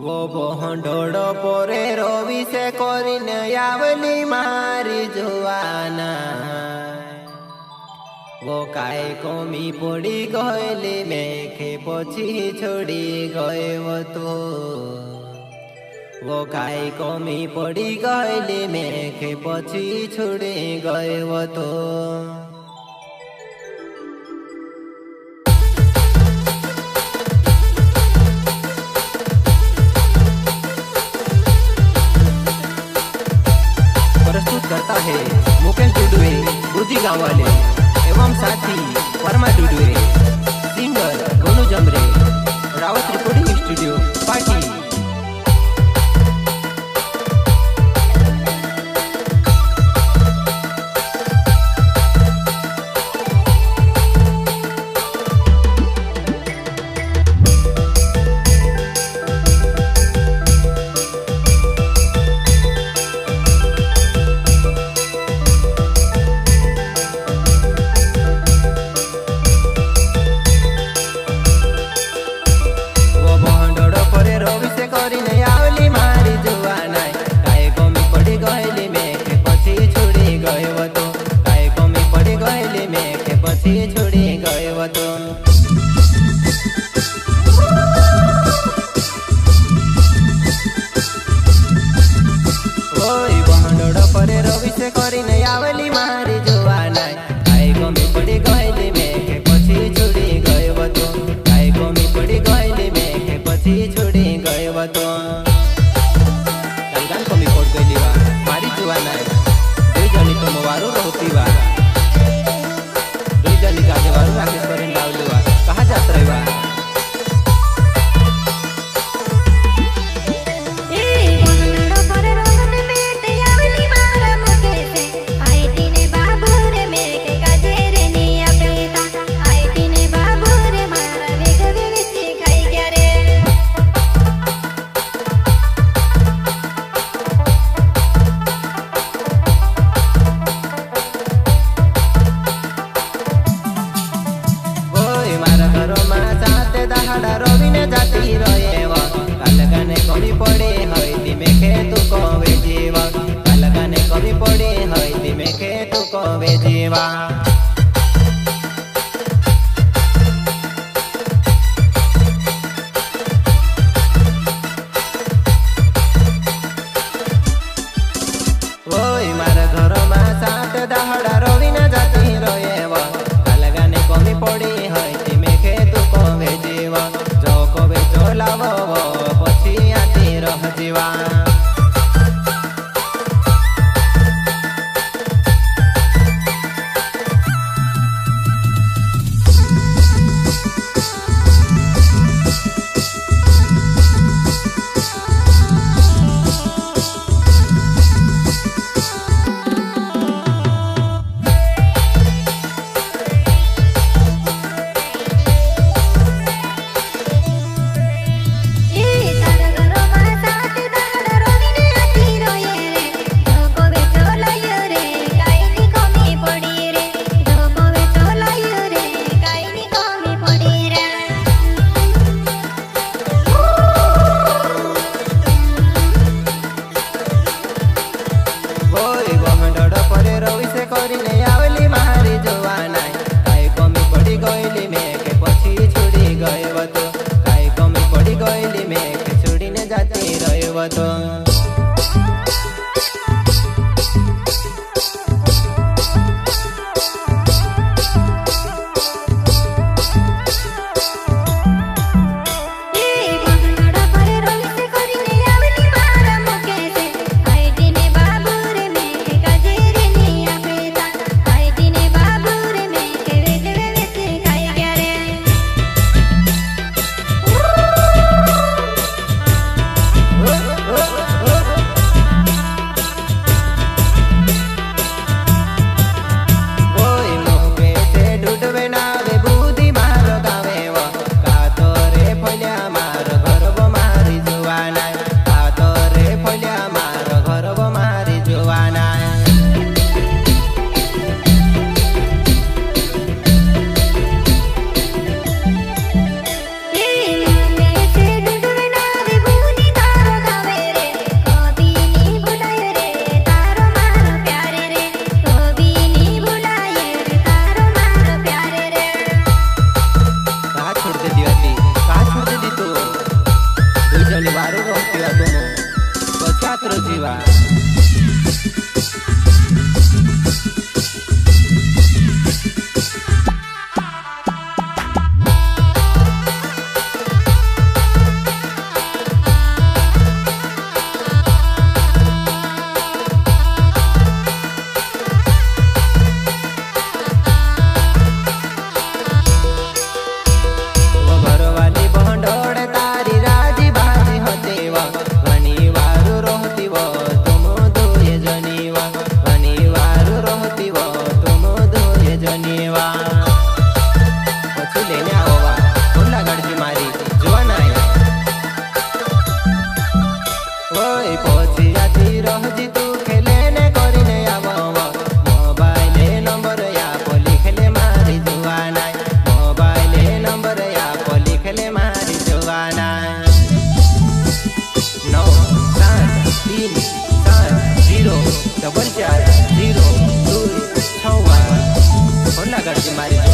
वो बोहंडोड़ो पोरे रोवी से कोरीने यावली मारी जुआना वो काय कोमी पड़ी गयली मेखे पछी छोड़ी गए वो तो वो काय कोमी पड़ी गयली मेखे पछी छोड़ी गए वो तो प्रस्तुत करता है मुकेश डुडुए बुद्धि गाँव वाले एवं साथी वर्मा डुडुए, singer Gonu Jamre, Rawat recording studio party. छोड़ी गए वो तो ओई बहनोड़ परे रवि से करी नहीं आवली मारी जुआ नाय काय गमी पड़ी गईली मेखे पछी छोड़ी गए वो तो काय गमी पड़ी गईली मेखे पछी छोड़ी गए वो तो गान कमी पड़ गईली वा मारी जुआ नाय दुई जनी तो मोवारू रहती वा राकेश बरेन लावलुआ कहाँ जात रही रोविने जाती रोएवा कालगाने कमी पड़े हईती मेखे तू कवे जीवा कालगाने कमी पड़े हईती मेखे तू कवे जीवा ओई मारा घर मा सात दहाड़ा रोविने जाती रोएवा कालगाने कमी पड़े हईती मेखे तू कवे जीवा जो कवे चलावो पछी आती रह जीवा तो 4 4 0 2 6 ફોન લાગડજી મારી